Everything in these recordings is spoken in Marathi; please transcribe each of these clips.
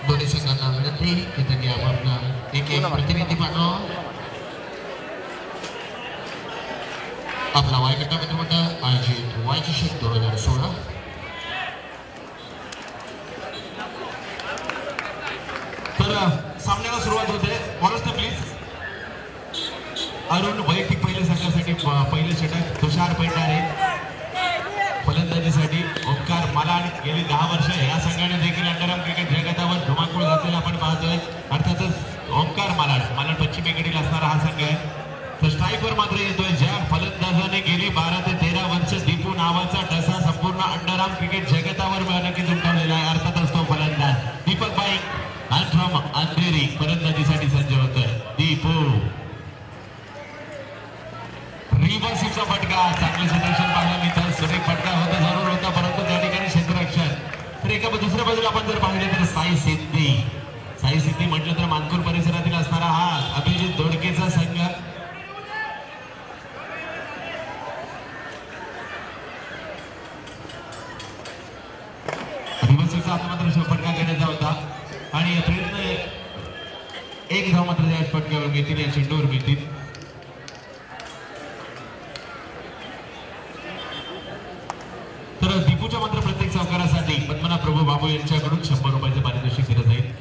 दोन्ही संघांना विनंती की त्यांनी आपापला एक प्रतिनिधी पाठवा. आपला वायकट्टा मित्रमंडळ आयोजित वायचषक 2016. तर सामन्याला सुरुवात होते. Forest please. अरुण वैयक्तिक पहिल्या संघासाठी पहिले षटक. तुषार पेंढारे फलंदाजीसाठी. ओंकार मालाड गेली 10 वर्ष या संघाने देखील अंडरआर्म क्रिकेट जगतावर धुमाकूळ घातलेला आपण पाहतोय. अर्थातच ओंकार मालाड पश्चिमेकडील असणारा हा संघ आहे. तर स्ट्राईकवर मात्र येतोय ज्या फलंदाजाने गेली 12 ते 13 वर्ष दीपू नावाचा ठसा संपूर्ण अंडरआर्म क्रिकेट जगतावर नक्कीच उमटवलेला आहे. अर्थातच तो फलंदाज दीपक बाई फ्रॉम अंधेरी फलंदाजीसाठी सज्ज होतोय. दीपू रिव्हर्सिवचा फटका. चांगलं क्षेत्ररक्षण पाहिलं मित्र. सुरेख फटका होता जरूर होता परंतु त्या ठिकाणी क्षेत्ररक्षण. तर एका दुसऱ्या बाजूला आपण जर पाहिले तर साई सिद्धी म्हटलं तर मानपूर परिसरातील असणारा हा अभिजित दोडकेचा संघ. रिव्हर्सिवचा आता मात्र फटका घेण्याचा होता आणि प्रयत्न एक धाव मात्र त्या फटक्यावर मिळतील या चेंडूवर मिळतील. तर दीपूच्या मात्र प्रत्येक सावकारासाठी पद्मनाभ प्रभू बाबू यांच्याकडून 100 रुपयाचे पारितोषिक दिलं जाईल.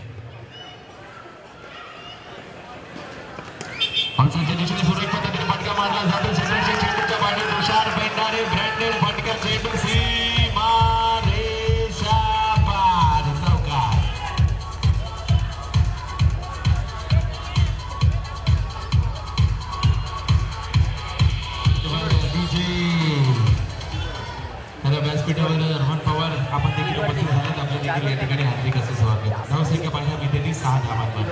दिशेने सुरेख पद्धतीने फटका मारला जातो. चेंडूच्या बाहेर तुषार पेंढारे ब्रँडेड फटका. चेंडू सीमा रेषा पार. सावकार व्यासपीठावर रोहन पवार आपण देखील उपस्थित झालेत. आपल्या देखील या ठिकाणी हार्दिक असं स्वागत. धावसंख्या पाहिल्या मिळते 6 धावांवर.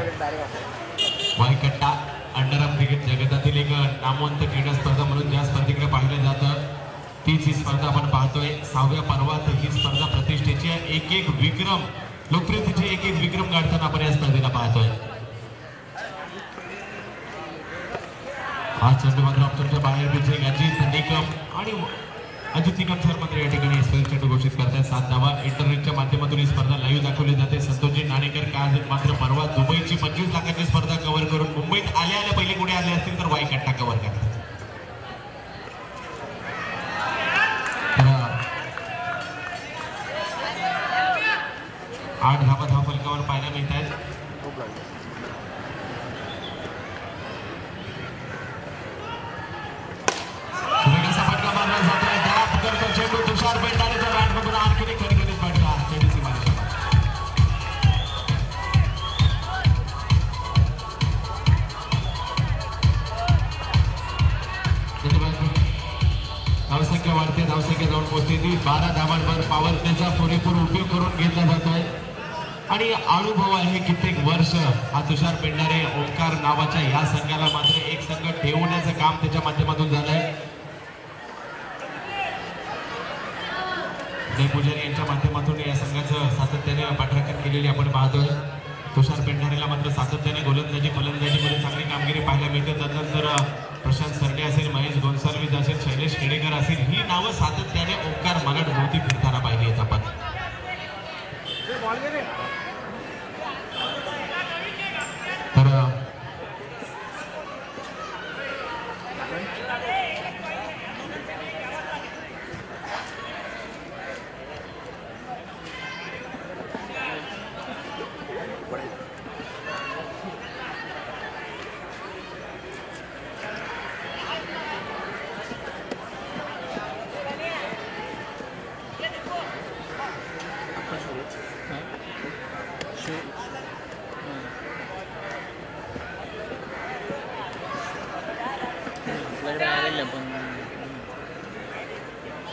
वायकट्टा अंडरआर्म क्रिकेट जगतातील एक नामवंत क्रीडा स्पर्धा म्हणून ज्या स्पर्धेकडे पाहिलं जातं तीच ही स्पर्धा आपण पाहतोय. 6व्या पर्वात ही स्पर्धा प्रतिष्ठेची एक विक्रम लोकप्रियतेचे एक विक्रम गाठताना आपण या स्पर्धेला पाहतोय. हा चेंडू मात्र ऑप्शनच्या बाहेर पिचे अजित निकम सर मात्र या ठिकाणी चेंडू घोषित करतात. 7 धावा. इंटरनेटच्या माध्यमातून ही स्पर्धा लाईव्ह दाखवली जाते. संतोषजी नाणेकर काय मात्र परवा दुबईची 25 लाखाची स्पर्धा कव्हर करून मुंबईत आल्या पहिले कुठे आले असतील तर वायकट्टा कव्हर करतात. 8 धावा धाव फलकावर पाहायला मिळत आहेत. फटका मारला जातोय. चेंडू तुषार पेंढारेचा बॅट बघून आणखी खडखडीत फटका. चेंडू सीमारेषा धावसंख्या वाढते. धावसंख्या जाऊन पोहोचते ती 12 धावांवर. पॉवर प्लेचा पुरेपूर उपयोग करून घेतला जातोय आणि अनुभव आहे कित्येक वर्ष हा तुषार पेंढारे ओंकार नावाच्या या संघाला मात्र एक संघ ठेवण्याचं काम त्याच्या माध्यमातून झालंय. पुजारी यांच्या माध्यमातून या संघाचं सातत्याने पाठराखण केलेली आपण पाहतोय. तुषार पेंढारेला मात्र सातत्याने गोलंदाजी फलंदाजीमध्ये चांगली कामगिरी पाहायला मिळते. त्यानंतर प्रशांत सरडे असेल, महेश गोन्साल्विस असेल, शैलेश खेडेकर असेल ही नावं सातत्याने ओंकार मालाड भोवती फिरताना पाहिली आहेत आपण.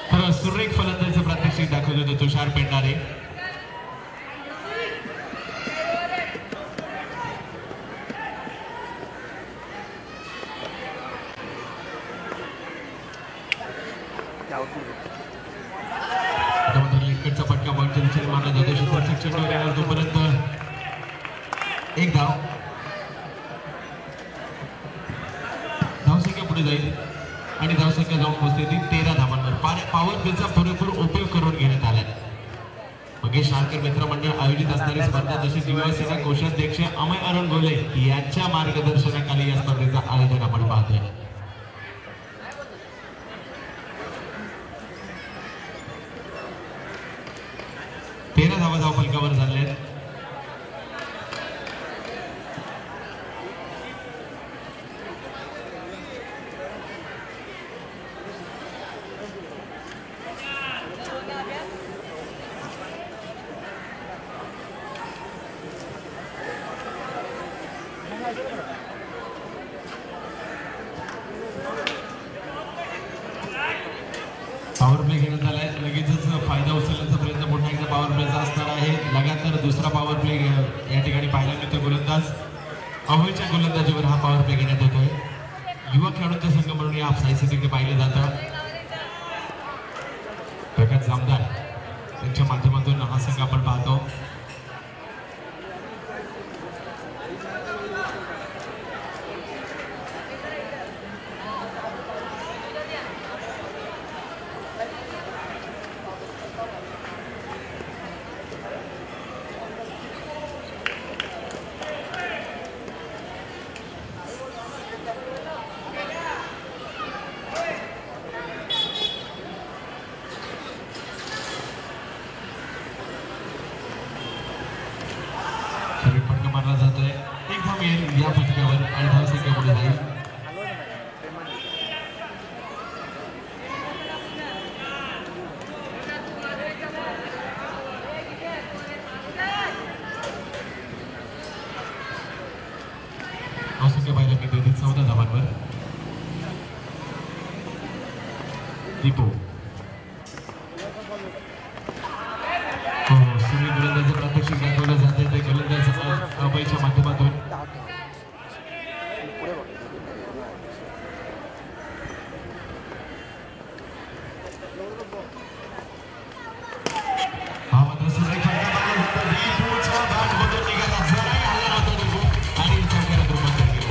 तर सुरेख फलंदाजीचं प्रात्यक्षिक दाखवत होते तुषार पेंढारे. लिंकटचा फटका बॉलच्या दिशेने मारला जातो. क्षेत्ररक्षक चेंडूवर येणार तोपर्यंत एक धाव. धावसंख्या पुढे जाईल आणि धावसंख्या जाऊन पोहोचते ती 13 धावांवर. पॉवर प्लेचा पुरेपूर उपयोग करून घेण्यात आला. शाळकर मित्र मंडळ आयोजित असणारी स्पर्धा तसेच युवासेना कोषाध्यक्ष अमय अरुण गोले यांच्या मार्गदर्शनाखाली या स्पर्धेचं आयोजन आपण पाहतोय. धावा धावफलकावर झाले आहेत. पॉवर प्ले घेण्यात आलाय. लगेचच फायदा उचलण्याचा प्रयत्न पुन्हा एकदा पॉवर प्लेचा असणार आहे. लगातार दुसरा पॉवर प्ले या ठिकाणी पाहायला मिळतो. गोलंदाज अभयच्या गोलंदाजीवर हा पॉवर प्ले घेण्यात येतोय. युवा खेळाडूंचा संघ म्हणून या साईसाठी पाहिलं जातं. प्रकाश जामदार त्यांच्या माध्यमातून हा संघ आपण पाहतो. फटका मारला जातोय. एक धाव येईल या फटक्यावर आणि धावसंख्या पुढे जाईल. धावसंख्या पाहिला की 14 धावांवर. दीपू सूर्य गोलंदाज प्रात्यक्षिक दाखवलं जाते. ते गोलंदाज अभयच्या माध्यमातून हा मात्र सुरेख फटका मारला जातो. दीपूचा बॅट मधून निघाला. जराही हल्ला नव्हता दीपू आणि संघाला रूपांतर केलं.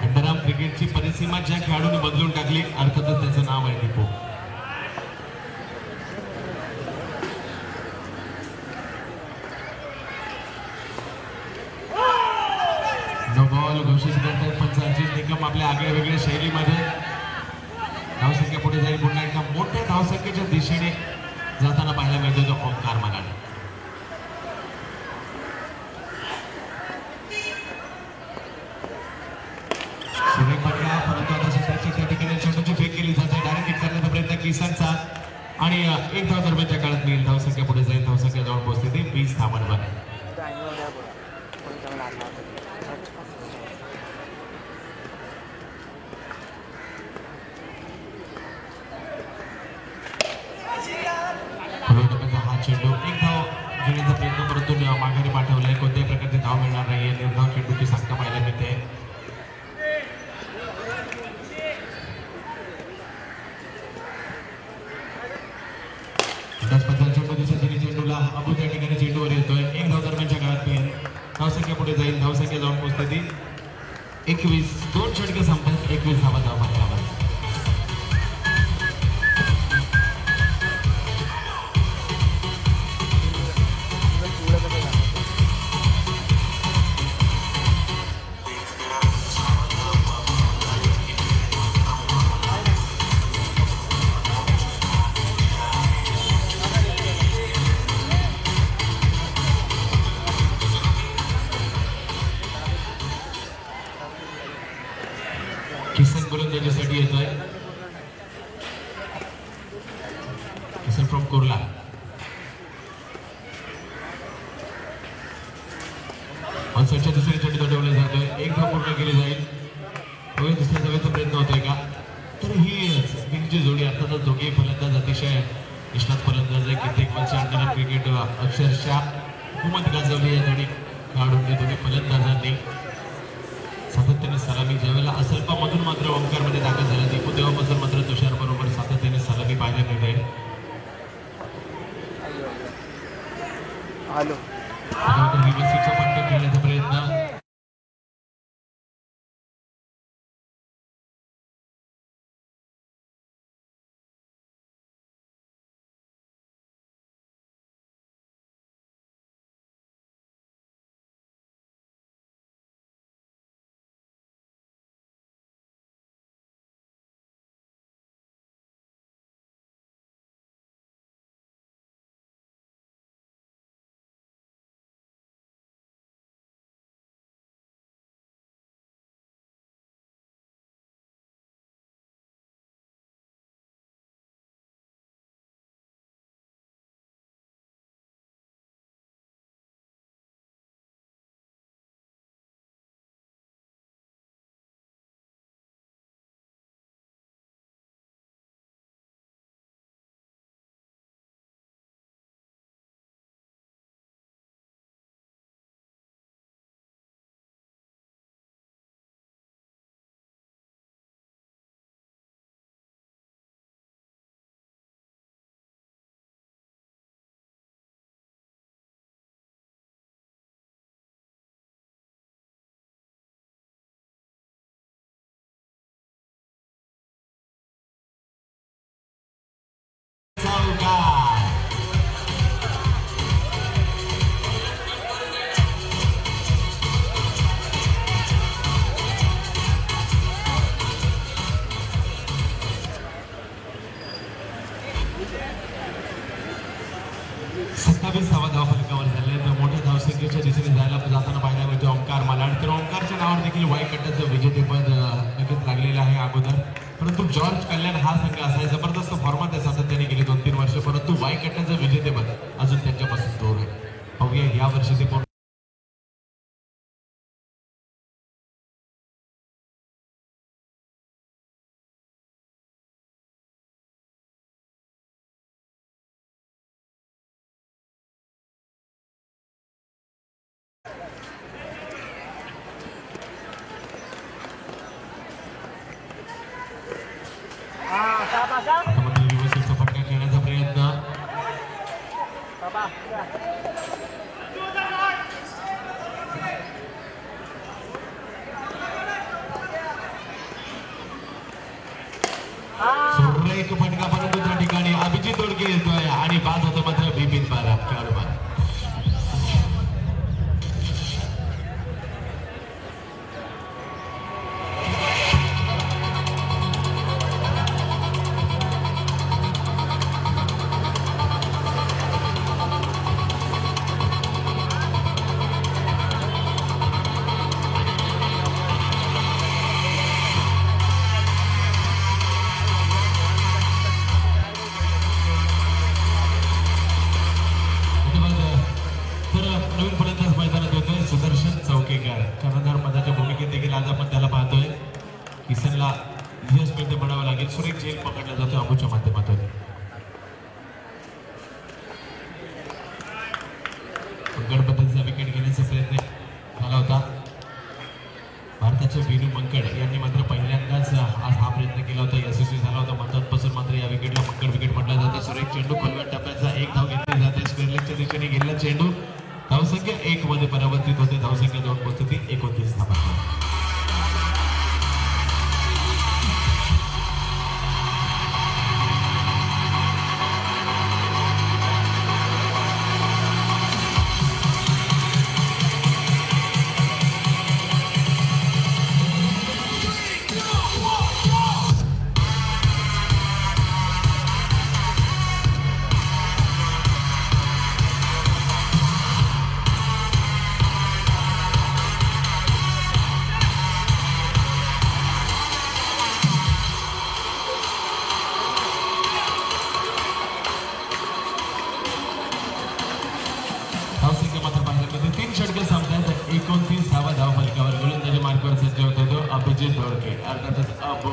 अंडरआर्म क्रिकेटची परिसीमा ज्या खेळाडूने बदलून टाकली अर्थातच त्याचं नाव आहे दीपू. नो बॉल घोषित करतात पंच अर्जित निकम आपल्या आगळ्या वेगळ्या शैलीमध्ये. धावसंख्या पुढे जाईल. पुन्हा एकदा मोठ्या धावसंख्येच्या दिशेने जाताना पाहायला मिळतो तो ओंकार मलाड. परंतु आता सध्याच्या त्या ठिकाणी चेंडूची फेक केली जाते. डायरेक्ट हिट करण्याचा प्रयत्न किसनचा आणि एक धाव दरम्यानच्या काळात मिळेल. धावसंख्या पुढे जाईल. धावसंख्या जाऊन पोहोचते ती 20 धावांवर. हा चेंडू एक धाव घेण्याचा प्रयत्न परंतु माघारी पाठवलाय. कोणत्याही प्रकारची धाव मिळणार नाहीये. निर्धाव चेंडूची सांगता पाहायला मिळते. चेंडूला अबू त्या ठिकाणी चेंडूवर येतोय. एक धाव दरम्यानच्या काळात मिळेल. धावसंख्या पुढे जाईल. धावसंख्या जाऊन पोहोचते ती 21. 2 षटके संपत 21 धावा धाव मार्गावर. किसन गोलंदाजीसाठी येतोय. किसन फ्रॉम कुर्ला. ऑनसाइडच्या दुसरी चेंडू ठेवला जातोय. एक धाव पूर्ण केली जाईल. दुसऱ्या धावेचा प्रयत्न होतोय का तर ही विंगची जोडी अर्थातच दोघे फलंदाज अतिशय निष्णात फलंदाज आहे. कित्येक वर्ष अंडरआर्म क्रिकेट अक्षरशः हुकूमत गाजवली या दोन्ही खेळाडूंनी. दोन्ही फलंदाजांनी सातत्याने सलामी ज्यावेळेला असल्पामधून मात्र ओंकारमध्ये दाखल झाला दीपू तेव्हापासून मात्र तुषार बरोबर सातत्याने सलामी पाहायला मिळते. त्यानंतर व्यवस्थितचा फटका खेळण्याचा प्रयत्न. धावा धावफलकावर झाले तर मोठ्या धावसंख्येच्या दिशेने जाताना पाहायला मिळतो ओंकार मालाड. तर ओंकारच्या नावावर देखील वाई कट्ट्याचं विजेतेपद नक्कीच लागलेलं आहे अगोदर. परंतु जॉर्ज कल्याण हा संघ असा आहे जबरदस्त फॉर्मात आहे सातत्याने गेली 2-3 वर्ष. परंतु वाई कट्ट्याचं विजेतेपद अजून त्यांच्यापासून दूर आहे. बघूया या वर्षी ते कोण. व्यवस्थित फटका खेळण्याचा प्रयत्न. एक फटका परंतु त्या ठिकाणी अभिजित दोडके येतोय आणि बाद होतो मात्र बिपिन बारा. कर्णधार पदाच्या भूमिकेत देखील आज आपण त्याला पाहतोय. किसनला यश मिळते म्हणावं लागेल. सुरेख झेल पकडला जातो अबूच्या माध्यमातून. पद्धतीचा विकेट घेण्याचा प्रयत्न झाला होता. भारताचे विनू मंकड यांनी मात्र पहिल्यांदाच आज हा प्रयत्न केला होता. यशस्वी झाला होता. म्हणतातपासून मात्र या विकेटला मंकड विकेट म्हटलं जातं. सुरेख चेंडू खोलव्या टप्प्याचा एक धाव घेतली जाते. स्क्वेअरलेगच्या दिशेने गेलेला चेंडू धावसंख्या 1 मध्ये परावर्तित होते. धावसंख्या 2 पोहोचते ती 29 धावा. अभिजित दोडके अर्थातच अबू.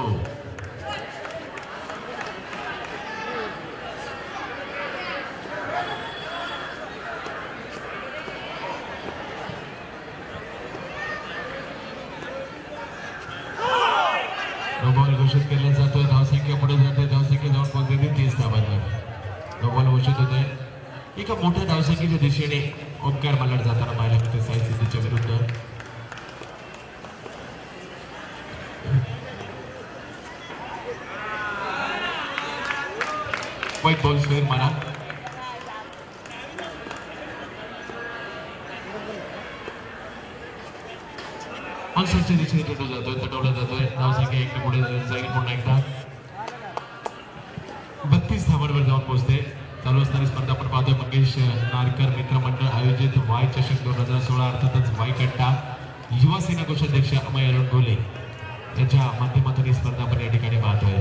नो बॉल घोषित केला जातोय. धावसंख्या पुढे जाते. धावसंख्या जाऊन पोहोचते 30 धावांवर. नो बॉल घोषित होते. एका मोठ्या धावसंख्येच्या दिशेने ओंकार मालाड जाताना पाहायला मिळते साई सिद्धीच्या विरुद्ध. व्हाईट बॉल स्क्वेअर मारा. ऑनसाईडच्या दिशेने चेंडू जातोय, तटवला जातोय. धावसंख्या 1 पुढे जाईल पुन्हा एकदा. 32 धावांवर जाऊन पोहोचते. चालू असणारी स्पर्धा आपण पाहतोय मंगेश नारकर मित्र मंडळ आयोजित वाय चषक 2016 अर्थातच वाय कट्टा युवा सेना कोषाध्यक्ष अमय अरुण घोले यांच्या माध्यमातून ही स्पर्धा आपण या ठिकाणी पाहतोय.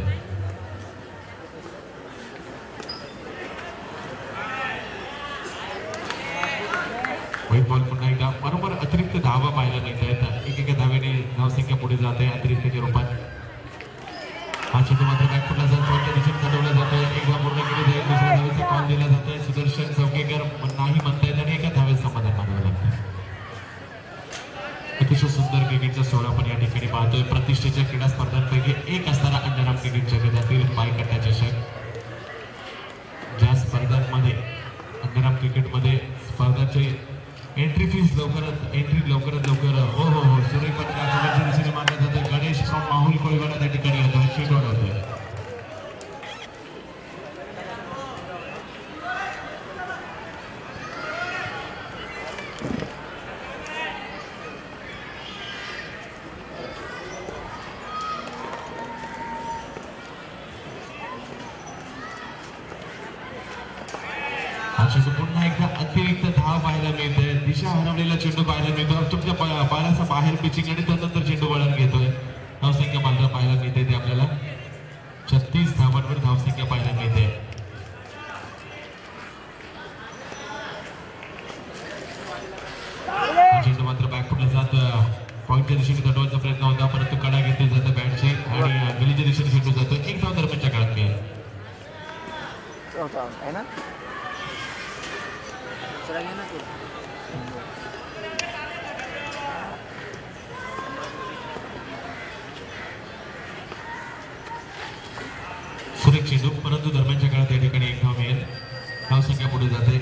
व्हाईट बॉल पुन्हा एकदा. बरोबर अतिरिक्त धावा पाहायला मिळत आहेत. एकेका धावेने धावसंख्या पुढे जाते अतिरिक्तच्या रूपात. हा चेंडू मात्र बॅकफुटला जातो, दिशेने चढवला जातोय. एक धाव पूर्ण केली जाईल, दुसऱ्या धावेचा कॉल दिला जातोय. सुदर्शन चौकेकर नाही म्हणतायत आणि एका धावेत समाधान मानावं लागतं. अतिशय सुंदर क्रिकेटचा सोहळा आपण या ठिकाणी पाहतोय. प्रतिष्ठेच्या क्रीडा स्पर्धांपैकी एक असणारा अंडरआर्म क्रिकेट जगतातील वाय कट्टा चषक. ज्या स्पर्धांमध्ये अंडरआर्म क्रिकेटमध्ये स्पर्धाचे एंट्री फीस लवकरात लवकर हो सुरेख पटका दिशेने मारला जातोय. गणेश फ्रॉम माहुल कोळीवाडा त्या ठिकाणी येतोय, चेंडू होतोय. चेंडू पुन्हा एकदा अतिरिक्त धाव पाहायला मिळते. दिशा हरवलेला चेंडू पाहायला मिळतो. तुमच्या पायाचा बाहेर पिचिंग आणि त्यानंतर चेंडू वळण घेतोय. धावसंख्या मात्र पाहायला मिळते ते आपल्याला 36 धावांवर धावसंख्या पाहायला मिळते. चेंडू मात्र बॅकफुटला जात पॉईंटच्या दिशेने तटवायचा प्रयत्न होता, परंतु कडा घेतली जाते बॅटची आणि गलीच्या दिशेने चेंडू जातो. एक धाव दरम्यानच्या काळात मिळेल. सुरेख चेंडू, परंतु दरम्यानच्या काळात या ठिकाणी एक धाव मिळेल. धावसंख्या पुढे जाते.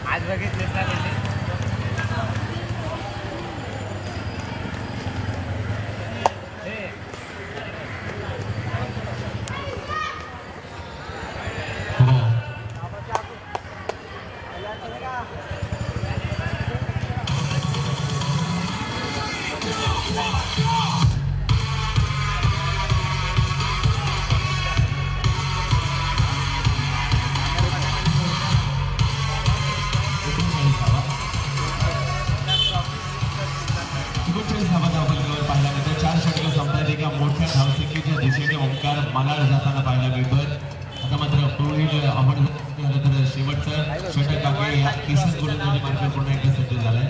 आज बघितले मोठ्या धावसंख्येच्या दिशेने ओंकार मालाड जाताना पाहायला मिळतोय. आता मात्र पुढील आपण झालं तर शेवटचा षटक आहे. या किसन गोलंदाजी मार्फत पुन्हा एकदा सज्ज झालाय.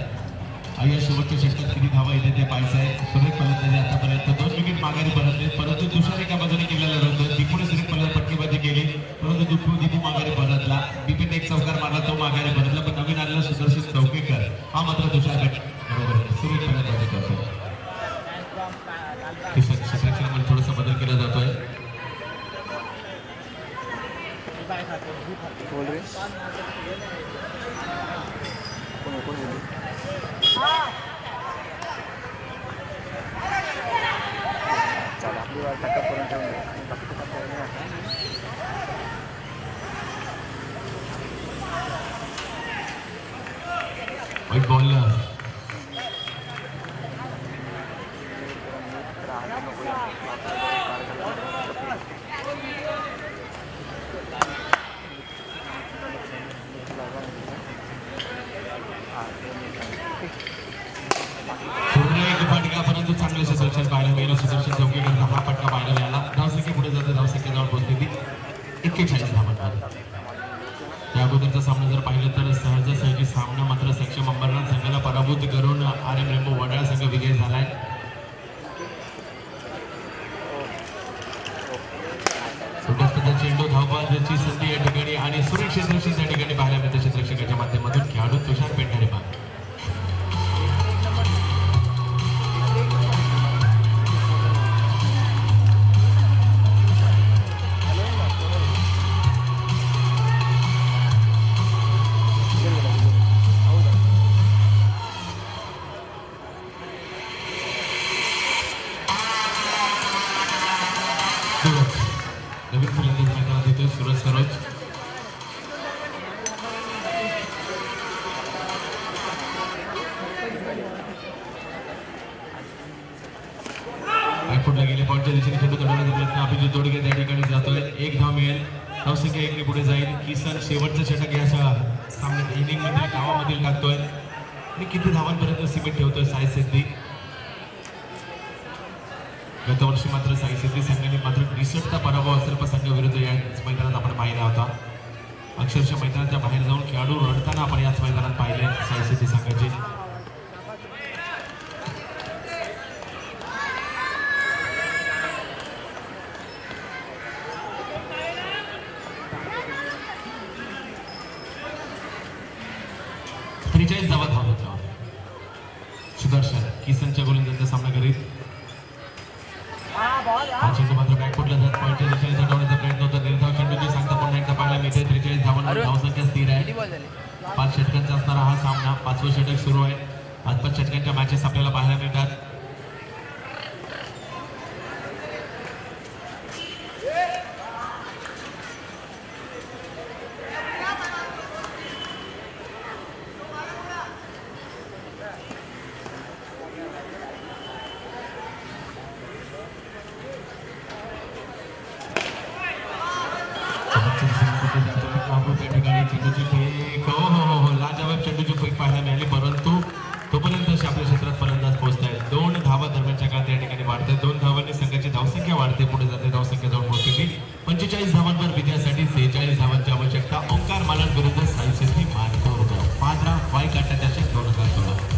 या शेवटच्या षटकात किती धावा येते ते पाहायचं आहे. सुरेख फलंदाजी आतापर्यंत 2 विकेट माघारी परतले, परंतु तुषार एका बाजूने केलेला रन. दीपूने सुरेख फटकेबाजी केली, परंतु दीपू माघारी परतला. दीपीने एक चौकार मारला, तो माघारी परतला. पण नवीन आलेला सुदर्शन चौकेकर हा मात्र तुषार बरोबर सुरेख फलंदाजी करतो. क्षेत्रक्षणामध्ये थोडासा बदल केला जातोय. व्हाईट बॉल फटका, परंतु चांगले सुदर्शन पाहायला मिळालं. सुदर्शन चौकीकरता हा फटका पाहायला मिळाला. धावसंख्या पुढे जाते. धावसंख्या जाऊन पोहोचली ती 41 धावांमध्ये. त्या अगोदरचा सामना जर पाहिलं तर सहजासहजी सामना मात्र सक्षम अंबरनाथ संघाला पराभूत करून RM रेम्बो वडाळा संघ विजयी झालाय. चेंडू धावबाजीची संधी क्षेत्ररक्षण त्या ठिकाणी पाहायला मिळतं क्षेत्ररक्षकाच्या माध्यमातून खेळाडू तुषार पेंढारे पहा. नवीन फलंदाज मैदानात येतोय सूरज सरोज. पायफुटला गेले पॉईंटच्या दिशेने चेंडू तोडण्याचा प्रयत्न अभिजित दोडगे त्या ठिकाणी जातोय. एक धाव मिळेल, धावसंख्या 1 ने पुढे जाईल. किसन शेवटचं षटक या सामन्यात इनिंग मधील डावामधील टाकतोय आणि किती धावांपर्यंत सीमित ठेवतोय साई सिद्धी. गत वर्षी मात्र साई सिद्धी संघाने मात्र निसटता पराभव सर्प संघाविरुद्ध या मैदानात आपण पाहिला होता. अक्षरशः मैदानाच्या बाहेर जाऊन खेळाडू रडताना आपण याच मैदानात पाहिले साई सिद्धी संघाचे. धावा धाव होता. सुदर्शन किसनच्या गोलंदाजाचा सामना करीत. हा चेंडू मात्र बॅकफुटला जात पॉईंटच्या दिशेने चढवण्याचा प्रयत्न होता. निर्धाव चेंडूची सांगता पुन्हा एकदा पाहायला मिळते. 43 धावांवर धावसंख्या स्थिर आहे. 5 षटकांचा असणारा हा सामना. 5वं षटक सुरू आहे. आज 5 षटकांच्या मॅचेस आपल्याला पाहायला मिळतात. लाजवाब चेंडूची फेक पाहायला मिळाली, परंतु तोपर्यंत आपल्या क्षेत्रात फलंदाज पोहोचतायत. 2 धावा दरम्यानच्या काळात त्या ठिकाणी वाढतात. 2 धावांनी संघाची धावसंख्या वाढते, पुढे जाते. धावसंख्या जाऊन पोहोचते 45 धावांवर विजयासाठी 46 धावांची आवश्यकता. ओंकार मालक विरुद्ध साई सिद्धी मानकोरकर. पादरा वाई काटा त्याचे 2016.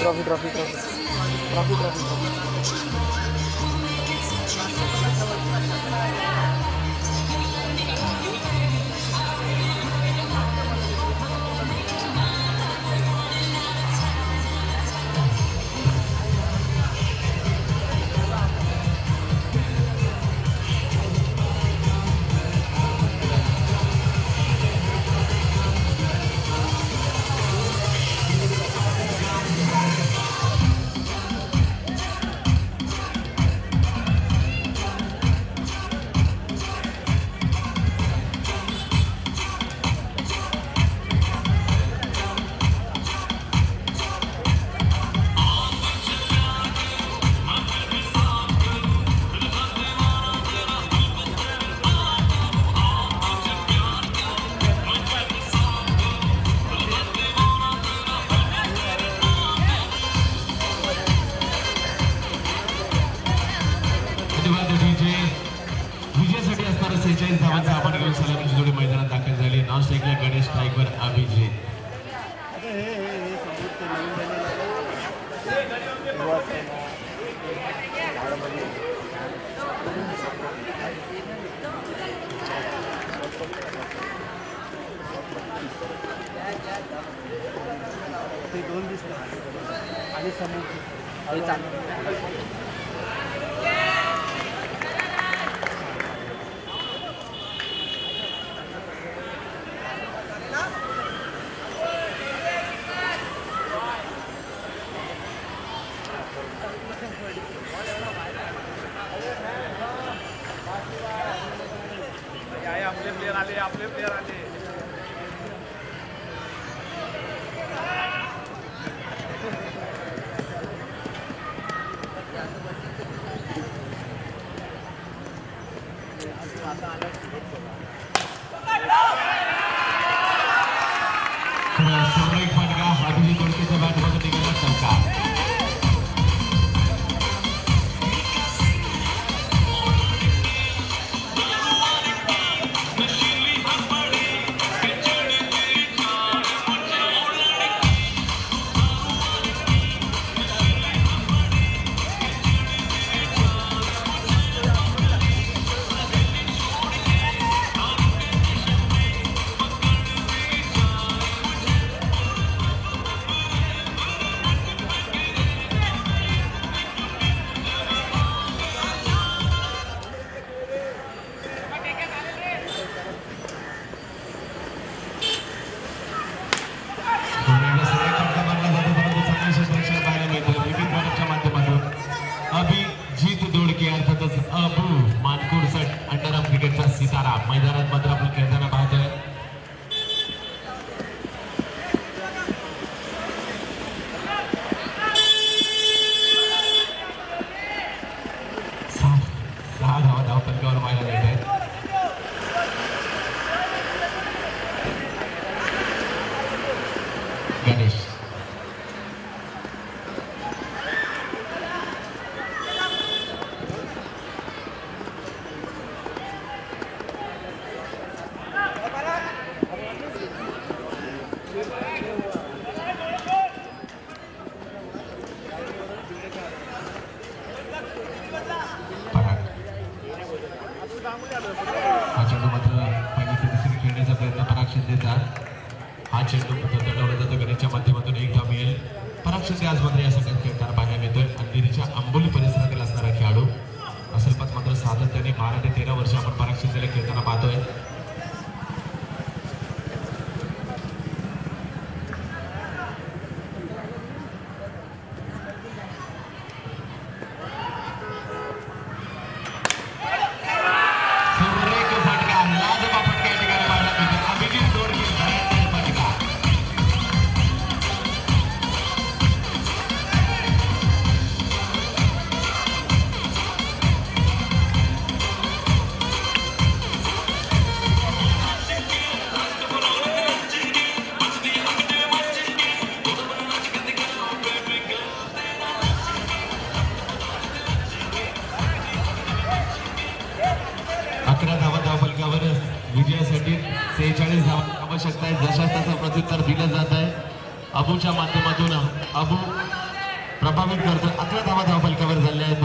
ट्रॉफी विजयासाठी असणारा 46 धावांचा आपण घेऊन सलामीची जोडी मैदानात दाखल झाली. नॉन स्ट्राईकला गणेश, स्ट्राईकवर अभिजित. दोन दिसतात आणि समोर सुरेख फटका अभिजित दोडकेच्या बॅटमधून निघाला षटकार. सितारा मैदानात मात्र आपण खेळताना पाहतोय. सहा धावा धावपंचावर पाहायला मिळत आहेत. गणेश हा चेंडू मात्र पहिली दिशेने खेळण्याचा प्रयत्न पराग शिंदेचा. हा चेंडू तडवला जातो. गणेशच्या माध्यमातून एक धाव मिळेल. पराग शिंदे आज मात्र या संघात खेळताना पाहायला मिळतोय. अंधेरीच्या आंबोली परिसरातील असणारा खेळाडू असेल, पण मात्र सातत्याने 12 ते 13 वर्ष आपण पराग शिंदेला खेळताना पाहतोय. विजयासाठी 46 धावांची आवश्यकता आहे. जशाच त्याचं प्रत्युत्तर दिलं जात आहे. अबूच्या माध्यमातून अबू प्रभावित करतो. 11 धावा धावफलकावर झाल्या आहेत.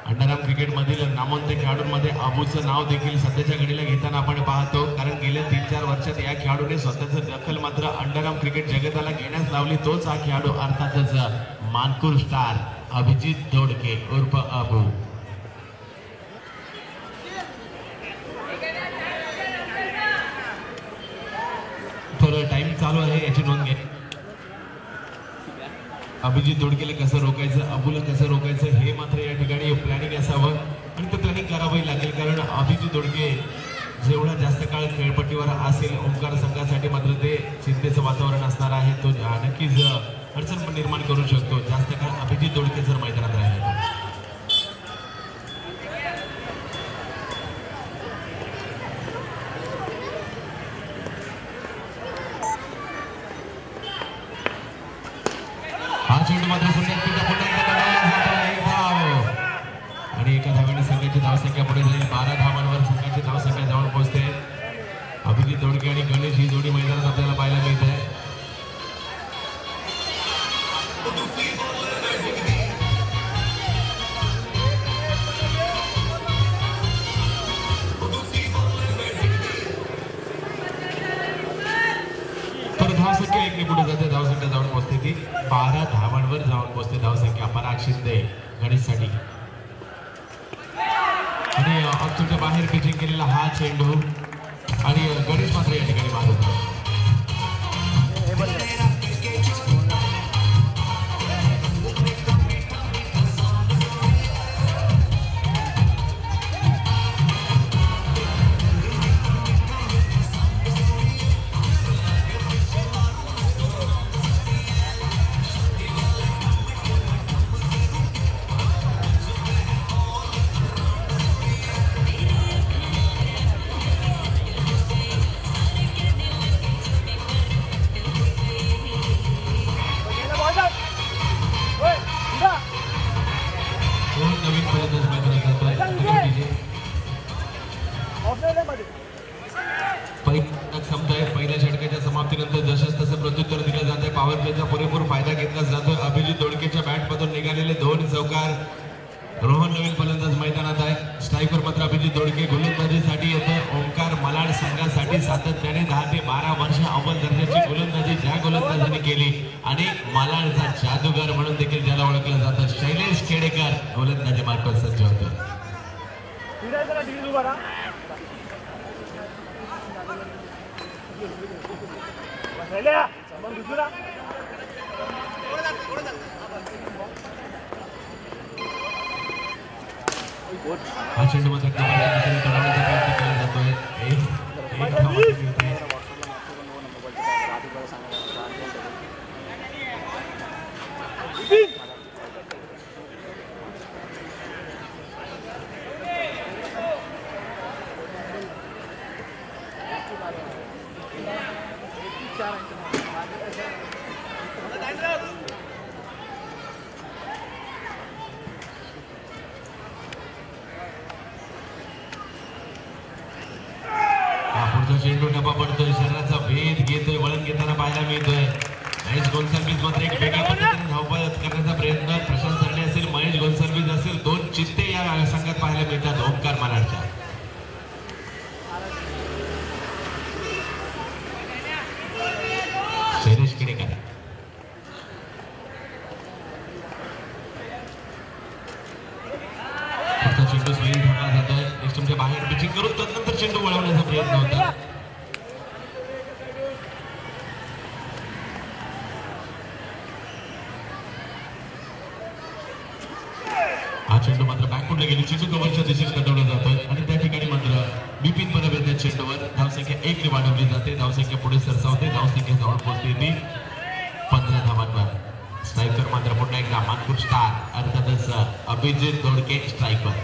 अंडरआर्म क्रिकेटमधील नामवंत खेळाडूंमध्ये अबूचं नाव देखील सध्याच्या घडीला घेताना आपण पाहतो. कारण गेल्या 3-4 वर्षात या खेळाडूने स्वतःचं दखल मात्र अंडरआर्म क्रिकेट जगताला घेण्यास लावली. तोच हा खेळाडू अर्थातच मानकुर स्टार अभिजित दोडके उर्फ अबू. थोडं टाइम चालू आहे, याची नोंद घ्या. अभिजित दोडकेला कसं रोकायचं, अबूला कसं रोकायचं हे मात्र या ठिकाणी प्लॅनिंग असावं आणि ते प्लॅनिंग करावंही लागेल. कारण अभिजित दोडके जेवढा जास्त काळ खेळपट्टीवर असेल ओंकार संघासाठी मात्र ते चिंतेचं वातावरण असणार आहे. तो नक्कीच अडचण निर्माण करू शकतो जास्त काळ अभिजित दोडके जर मैदानात राहिले. हा चेंडू मात्र आणि एका धावेने संघाची धावसंख्या पुढे जाईल. 12 धावांवर संघाची धावसंख्या जाऊन पोहोचते. अभिजित दोडके आणि गणेश ही जोडी मैदानात आपल्याला पाहायला मिळते. तर धावसंख्या एकने पुढे जाते. धावसंख्या जाऊन पोहोचते ती 12 धावांवर जाऊन पोहोचते. धावसंख्या पराग शिंदे गणेशसाठी आणि अक्षरच्या बाहेर पिचिंग केलेला हा चेंडू आणि गणेश मात्र या ठिकाणी बाद होता. संपतोय. पहिल्या षटकाच्या समाप्तीनंतर जसंच तसं प्रत्युत्तर दिलं जाते. पॉवर प्लेचा पुरेपूर फायदा घेतला जातो. अभिजित दोडकेच्या बॅटमधून निघालेले 2 चौकार. रोहन नवीन फलंदाज मैदानात आहे. स्ट्रायकर मात्र अभिजित दोडके. गोलंदाजीसाठी येतो ओंकार मालाड संघासाठी सातत्याने 10 ते 12 वर्ष अव्वल दर्जाची गोलंदाजी ज्या गोलंदाजाने केली आणि मालाडचा जादूगार म्हणून देखील ज्याला ओळखलं जातं शैलेश खेडेकर गोलंदाजी मार्फत सज्ज होतो. हा चेंडू मात्र तोडवण्याचा प्रयत्न केला जातोय. एक धाव मिळते. चेंडू डबा पडतोय. शरीराचा भेद घेतोय. वळण घेताना पाहायला मिळतोय. महेश गोन्साल्विस मात्र एक वेगळ्या पद्धतीने धावपळ करण्याचा प्रयत्न. प्रशांत सरडे असेल महेश गोन्साल्विस असेल 2 चित्ते या संघात पाहायला मिळतात ओंकार मालाडच्या. शैलेश खेडेकर चेंडू स्वीट ठेवला जातोय. नेक्स्टच्या बाहेर पिचिंग करून तदनंतर चेंडू वळवण्याचा प्रयत्न होता. हा चेंडू मात्र बॅकफुटला गेली. चेंडू कव्हरच्या दिशेने कटवला जातोय आणि त्या ठिकाणी मात्र बिपिन परब येत्या चेंडूवर धावसंख्या 1 ने वाढवली जाते. धावसंख्या पुढे सरसावते. धावसंख्या जवळ पोहोचते 15 धावांवर. स्ट्रायकर मात्र पुन्हा एकदा मानपूर स्टार अर्थातच अभिजित दोडके स्ट्रायकर.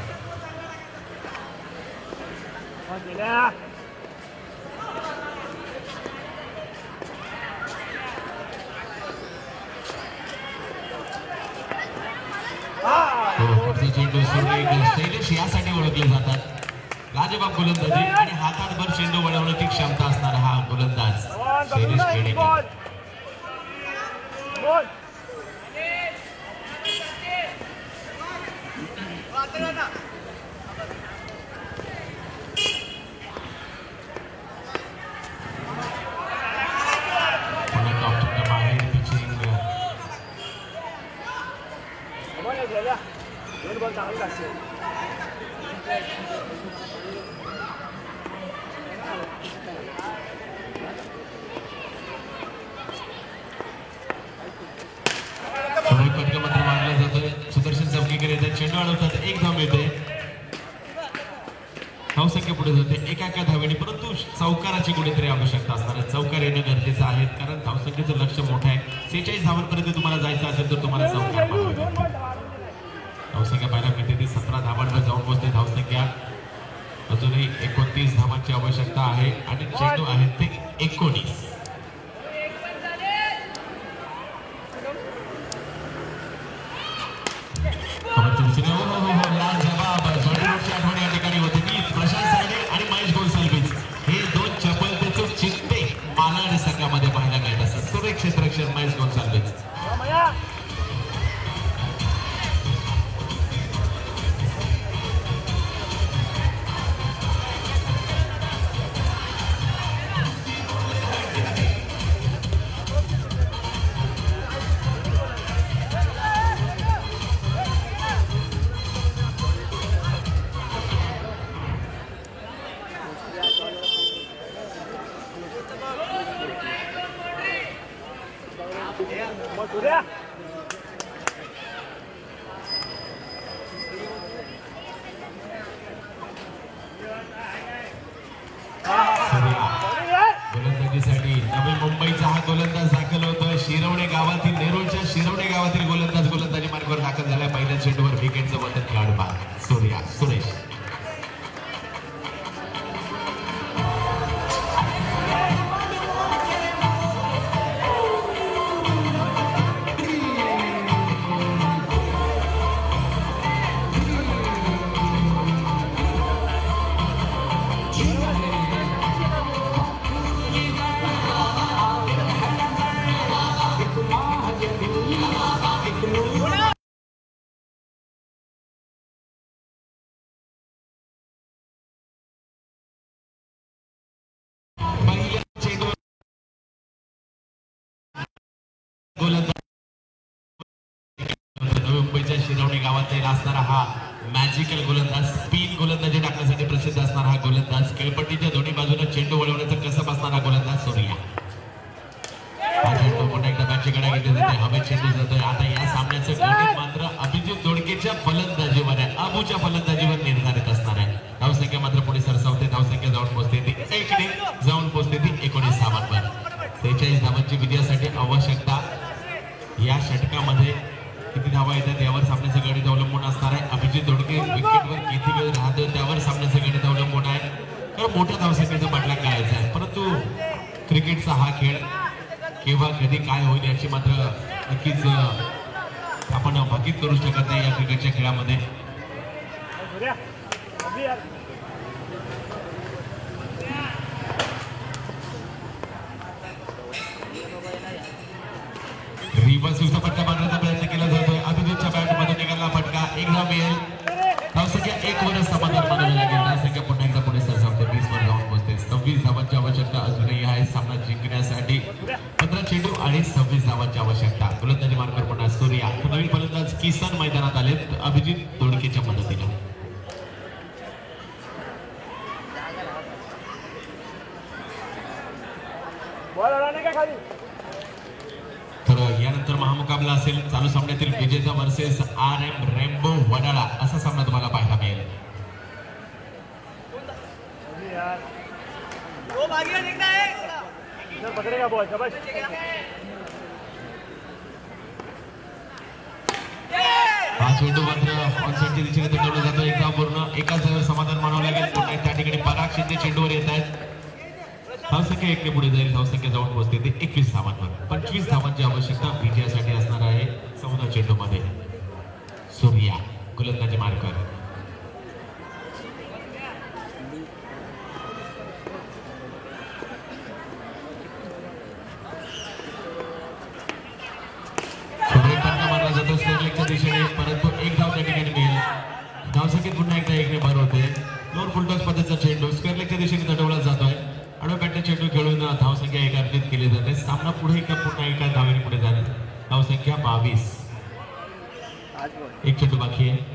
चेंडू शैलेश यासाठी ओळखले जातात. लाजवाब गोलंदाजी आणि हातात भर चेंडू वळवण्याची क्षमता असणारा हा गोलंदाज शैलेश खेडेकर. सुदर्शन चौकीकर येतात. चेंडू अडवतात. 1 धाव मिळते. धावसंख्या पुढे जाते एका धावेने. परंतु चौकाराची कुठेतरी आवश्यकता असणार आहे. चौकार येणं गरजेचं आहे कारण धावसंख्येचं लक्ष मोठं आहे. 46 धावांपर्यंत तुम्हाला जायचं असेल तर तुम्हाला चौकार धावसंख्या पाहायला मिळते ती 17 धावांवर जाऊन पोहोचते. धावसंख्या अजूनही 29 धावांची आवश्यकता आहे आणि चेंडू आहेत ते 19. आठवण या ठिकाणी होते की प्रशांत सरडे आणि महेश गोन्साल्विस हे 2 चपलतेचे चित्ते मालाड संघामध्ये पाहायला मिळत असतात. सुरेख क्षेत्ररक्षक महेश गोन्साल्विस. गोलंदाजीसाठी नवी मुंबईचा हा गोलंदाज दाखल होतोय. शिरवणे गावातील नेरूळच्या शिरवणे गावातील गोलंदाज गोलंदाजी मार्गावर दाखल झाला. पहिल्या चेंडूवर विकेटचं बंधन खेळाडू बाद सूर्या सुरेश. दोन्ही गावातील असणारा हा मॅजिकल गोलंदाज, स्पिन गोलंदाजी टाकण्यासाठी प्रसिद्ध असणारा हा गोलंदाज, खेळपट्टीच्या दोन्ही बाजूने चेंडू वळवण्याचा कसब असणारा गोलंदाज सूर्या. हा चेंडू पुन्हा एकदा बॅटचीकडे घेतले जाते, हवेत चेंडू जातोय. आता या सामन्याचं गणित मात्र अभिजित दोडकेच्या फलंदाजीवर आहे, अबूच्या फलंदाजीवर निर्धारित असणार आहे. धावसंख्या मात्र पुढे सरसावते, धावसंख्या जाऊन पोहोचते ती 1 जाऊन पोहोचते ती 19 धावांवर. 43 धावांची विजयासाठी आवश्यकता. या षटकामध्ये किती धावा येतात यावर सामन्याचं गणित अवलंबून असणार आहे. अभिजित दोडके विकेटवर किती वेळ राहतो त्यावर सामन्याचं गणित अवलंबून आहे. कारण मोठ्या धावसंख्येचा पटला करायचा आहे, परंतु क्रिकेटचा हा खेळ केव्हा कधी काय होईल याची मात्र नक्कीच आपण भाकीत करू शकत नाही या क्रिकेटच्या खेळामध्ये. रिव्हर्सचा फटका मारण्याचा प्रयत्न केला जातोय. अभिजितच्या बॅटमधून निघाला फटका, 1 धाव मिळेल. धावसंख्या 1 वर समाधान मानावे लागेल. धावसंख्या पुन्हा एकदा पुढे सरसावते, 20 वर जाऊन पोहोचते. 26 धावांची आवश्यकता अजूनही आहे सामना जिंकण्यासाठी. 15 चेंडू आणि 26 धावांची आवश्यकता. गोलंदाजी मार्कर पुन्हा सूर्या. नवीन फलंदाज किसन मैदानात आलेत अभिजित दोडकेच्या मदतीने. तर यानंतर महामुकाबला असेल चालू सामन्यातील विजेता वर्सेस RM रेम्बो वडाळा असा सामना तुम्हाला पाहायला मिळेल. हा चेंडू मात्र ऑनसाइडच्या दिशेने दंडवला जातो. एक धाव पूर्ण, एकाच धावेवर समाधान मानावं लागेल. पुन्हा त्या ठिकाणी पराग शिंदे चेंडूवर येत आहेत. धावसंख्या 1 ने पुढे जाईल, धावसंख्या जाऊन पोहोचते ते 21 धावांवर. 25 धावांची आवश्यकता विजयासाठी असणार आहे. 14 चेंडूमध्ये सूर्या गोलंदाजी मार्कर. मारला जातो स्क्वेअरलेगच्या दिशेने, परंतु 1 धाव त्या ठिकाणी मिळेल. धावसंख्येत पुन्हा एकदा 1 ने भर होते. लोअर फुलटॉस पद्धतीचा चेंडू स्क्वेअरलेगच्या दिशेने दडवला जातोय. आडोपॅटने चेंडू खेळून धावसंख्या एकार्जित केली जाते. सामना पुढे एकदा पुन्हा एका धावेने पुढे जाणे. धावसंख्या 22. 1 चेंडू बाकी आहे.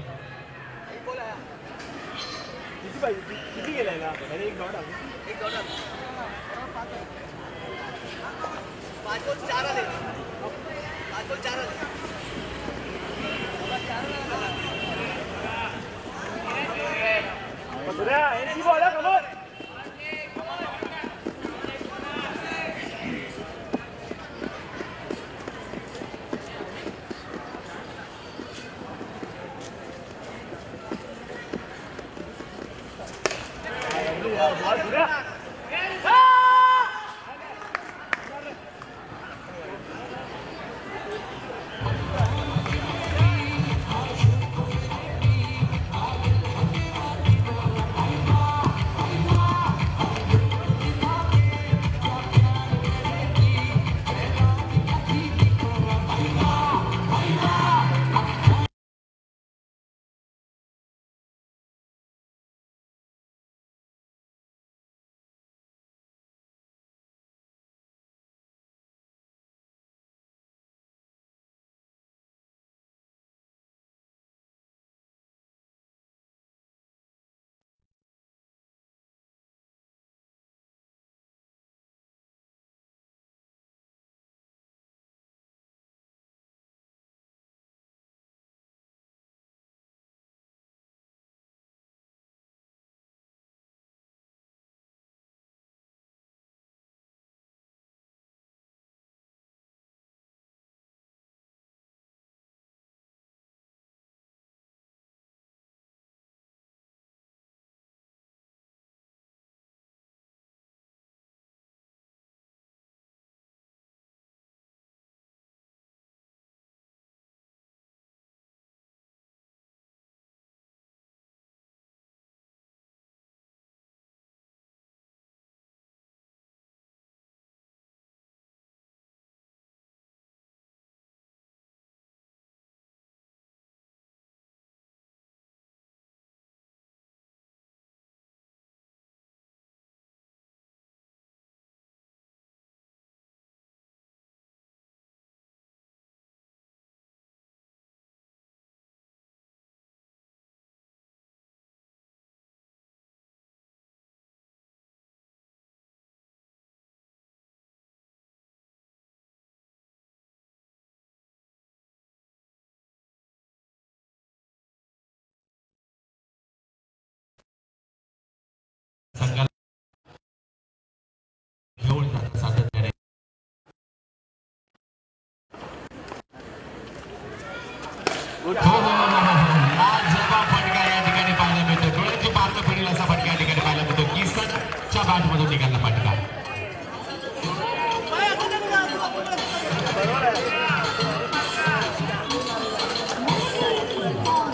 लाजवाब फटका या ठिकाणी पाहायला मिळतो. डोळ्याची पारणं पडेल असा फटका या ठिकाणी पाहायला मिळतो. किसनच्या बॅटमधून निघाला फटका.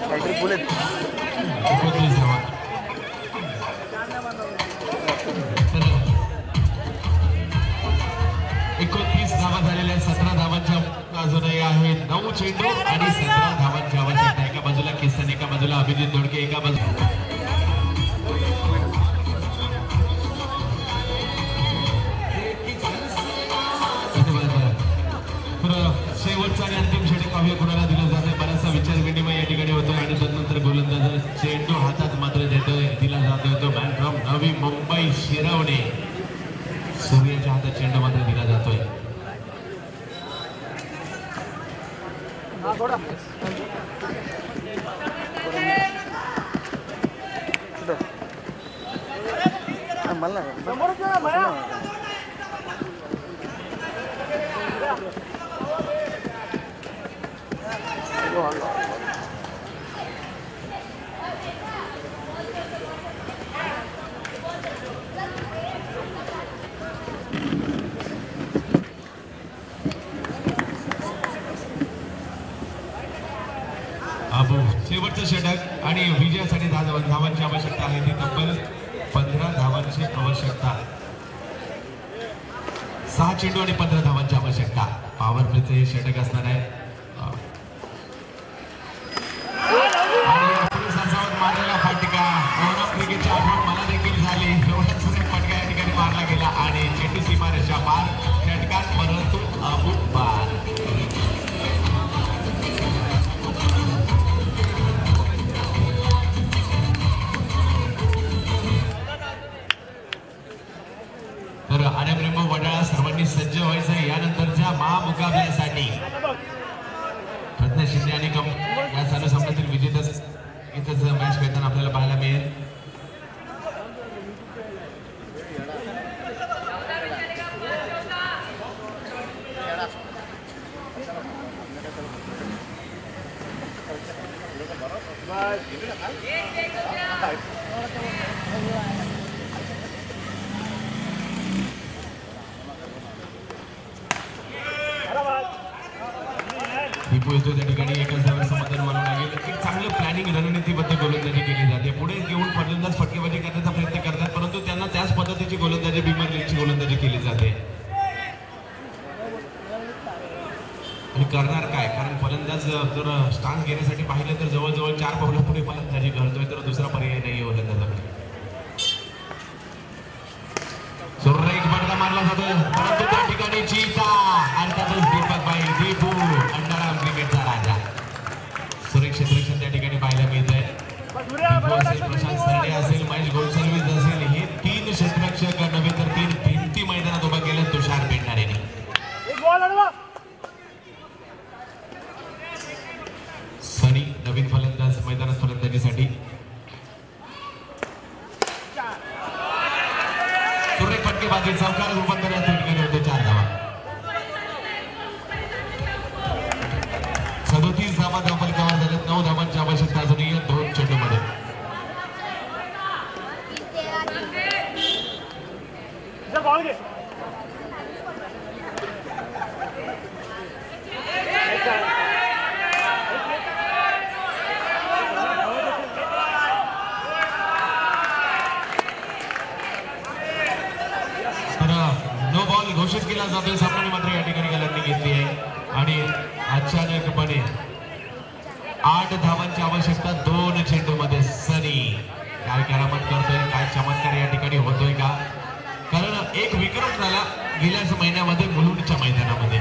काहीतरी बोलेत 29 धावा. 29 धावा झालेल्या 17 धावांच्या अजूनही आहे 9 चेंडू आणि 17 धावांची आवश्यकता. एका बाजूला किसन, एका बाजूला अभिजित दोडके, एका बाजूला शेवटचा आणि अंतिम षटक पाहूया कुणाला दिलं जातंय. बराचसा विचार विनिमय या ठिकाणी होतोय आणि तदनंतर गोलंदाज चेंडू हातात मात्र देतोय, दिला जातोय तो मॅन फ्रॉम नवी मुंबई शिरवणे. सूर्याच्या हातात चेंडू मात्र दिला जातोय. मला अबू शेवटचं षटक आणि विजयासाठी 10 धावांची आवश्यकता आहे. ती तब्बल 15 धावांची आवश्यकता. 6 चेंडू आणि 15 धावांची आवश्यकता. पॉवर प्लेचं हे षटक असणार आहे. आणि मारलेला फटका क्रिकेटची आठवण मला देखील झाली. एवढा सुरेख फटका या ठिकाणी मारला गेला आणि चेंडू सीमारेषा पार. षटकात परंतु अबू पार. तर आर्यब्रह्म वडाळा सर्वांनी सज्ज व्हायचं आहे यानंतरच्या महामुकाबल्यासाठी. प्रज्ञा शिंदे आणि या चालू सामन्यातील विजेताच इथंच मॅच खेळताना आपल्याला पाहायला मिळेल. दीपू येतो त्या ठिकाणी एकाच धावेवर समाधान मानून लागेल. एक चांगलं प्लॅनिंग रणनीतीबद्ध गोलंदाजी केली जाते. पुढे घेऊन फलंदाज फटकेबाजी करण्याचा प्रयत्न करतात परंतु त्यांना त्याच पद्धतीची गोलंदाजी बिमर लीगची गोलंदाजी केली जाते. आणि करणार काय, कारण फलंदाज जर स्टान्स घेण्यासाठी पाहिलं तर जवळजवळ 4 पावलं पुढे फलंदाजी करतोय तर दुसरा पर्याय नाही गोलंदाजाकडे. सुरेख फटका मारला जातोय परंतु त्या ठिकाणी चीता अर्थातच दीपक बाई दीपू अंडरआर्म क्रिकेटचा राजा. सुरेख क्षेत्ररक्षण त्या ठिकाणी पाहायला मिळतंय. दीपू असेल, प्रशांत सरडे असेल, महेश गोलसलवीज असेल, हे 3 क्षेत्ररक्षक नव्हे तर 3 भिंती मैदानात उभा केलं तुषार पेंढारेने. सनी नवीन फलंदाज मैदानात फलंदाजीसाठी. सुरेख फटकेबाजी चौकार रूपांतर या ठिकाणी होते. 4 धावा. 37 धावा धावफलकावर झाले. 9 धावांची आवश्यकता अजूनही 2 चेंडूमध्ये. नो बॉल घोषित केला जातोय. सामन्याने मात्र या ठिकाणी गलंती घेतली आहे आणि अचानकपणे 8 धावांची आवश्यकता 2 चेंडूमध्ये. सनी काय करामत करतोय, काय चमत्कार या ठिकाणी होतोय का, कारण एक विक्रम झाला गेल्याच महिन्यामध्ये मुलुंडच्या मैदानामध्ये.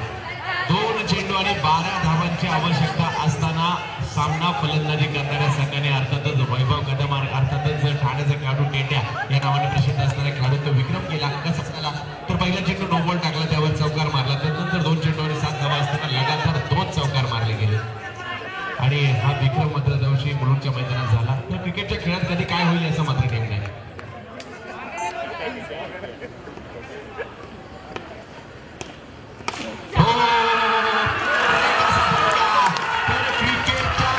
2 चेंडू आणि 12 धावांची आवश्यकता असताना सामना फलंदाजी करणाऱ्या संघाने अर्थातच वैभव कदम अर्थातच ठाण्याचा खेळाडू टेट्या या नावाने प्रसिद्ध असणाऱ्या खेळाडू तो विक्रम केला. कसा झाला तर पहिला चेंडू नो बॉल टाकला, त्यावर चौकार मारला. त्यानंतर 2 चेंडू आणि 7 धावा असताना लगातार 2 चौकार मारले गेले आणि हा विक्रम मात्र दिवशी मुलुंडच्या मैदानात झाला. तर क्रिकेटच्या खेळात कधी काय होईल असं मात्र नेम नाही. क्रिकेटच्या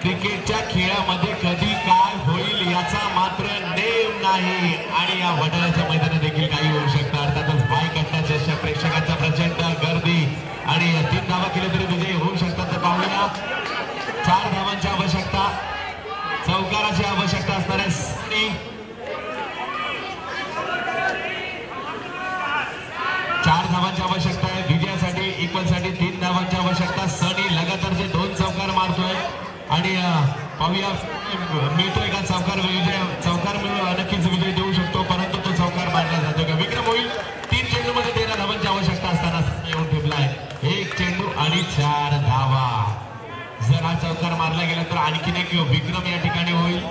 क्रिकेटच्या खेळामध्ये कधी काय होईल याचा मात्र नेम नाही आणि या वडाळ्याच्या मैदानात देखील काही होऊ शकतं. अर्थातच बाय कट्टाच्या अशा प्रेक्षकांचा प्रचंड गर्दी आणि 3 धावा केले तरी विजय होऊ शकतात. तर पाहूया 4 धावांची आवश्यकता, चौकाराची आवश्यकता असणार आहे. 4 धावांची आवश्यकता आहे विजयासाठी, इक्वलसाठी 3 धावांची आवश्यकता. सनी लगातारचे 2 चौकार मारतोय आणि पाहूया मिळतोय का चौकार. चौकार नक्कीच विजय देऊ शकतो, परंतु तो चौकार मारला जातो का. विक्रम होईल. 3 चेंडू मध्ये 13 धावांची आवश्यकता असताना येऊन ठेवलाय. 1 चेंडू आणि 4 धावा. जर हा चौकार मारला गेला तर आणखीन एक विक्रम या ठिकाणी होईल.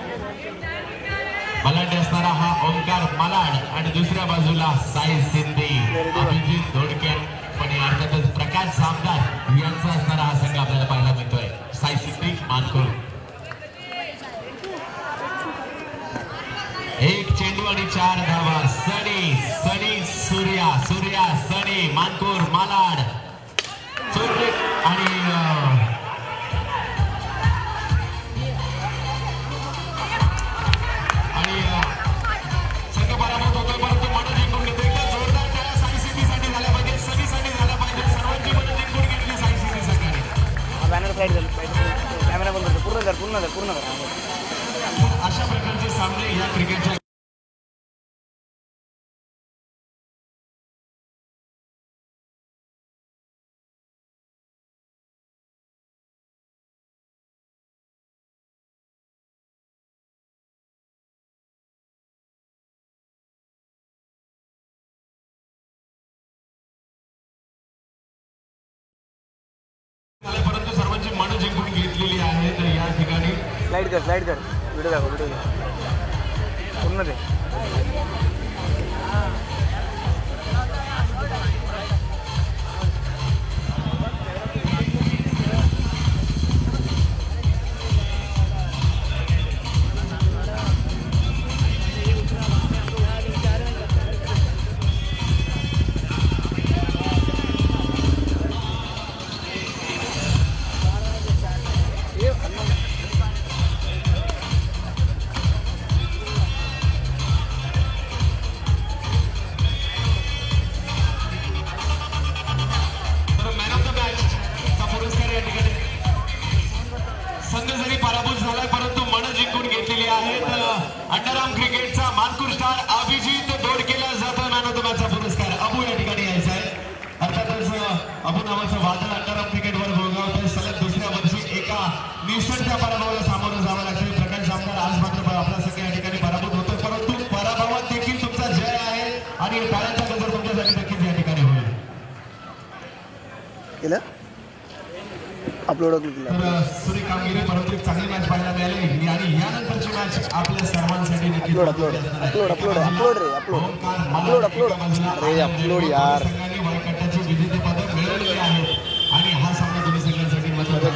मलाड असणारा हा ओंकार मलाड आणि दुसऱ्या बाजूला साई सिंधी, अभिजित धोडके पण अर्थातच प्रकाश जामदार यांचा असणारा हा संघ आपल्याला पाहायला मिळतोय. साई सिंधी मानखुर्द. 1 चेंडू आणि 4 धावा. सनी सनी सूर्या सूर्या सनी मानखुर्द मालाड आणि संघ पराभूत होतोय, परंतु मन जिंकून घेतो. एकदा जोरदार टाळ्या साई सिंधीसाठी झाल्या पाहिजे, सनीसाठी झाल्या पाहिजे. सर्वांची मन जिंकून घेतली साई सिंधी संघाने. बॅनर साईड कॅमेरा बंद करतो. पूर्ण कर. अशा प्रकारचे सामने या क्रिकेटच्या परंतु सर्वांची मन जिंकून घेतलेली आहे. तर या ठिकाणी स्लाइड कर. व्हिडिओ दाखव. पूर्ण दे. संघ जरी पराभूत झालाय परंतु मन जिंकून घेतलेली आहेत. अंडरआर्म क्रिकेटचा मानकुर स्टार अभिजित धोडकेला जातो मॅन ऑफ द मॅचचा पुरस्कार. अबू या ठिकाणी यायचा आहे. अर्थातच अबू नावाचं वादळ अंडरआर्म क्रिकेटवर भोगावतोय. सलग दुसऱ्या वर्षी एका निसटत्या पराभवाला सामोरं जावं लागतंय. प्रकाश जामदार आज मात्र आपला संघ या ठिकाणी पराभूत होतोय, परंतु पराभवात देखील तुमचा जय आहे आणि टाळ्यांचा गजर तुमच्यासाठी नक्कीच या ठिकाणी होईल. अपलोड तर सुरेख कामगिरी, परंतु एक चांगली मॅच पाहायला मिळाली आणि यानंतरची मॅच आपल्या सर्वांसाठी नक्कीच संघाने वायकट्टाची विजेतेपद मिळवलेली आहेत आणि हा सामना दोन्ही संघांसाठी महत्त्वाचा.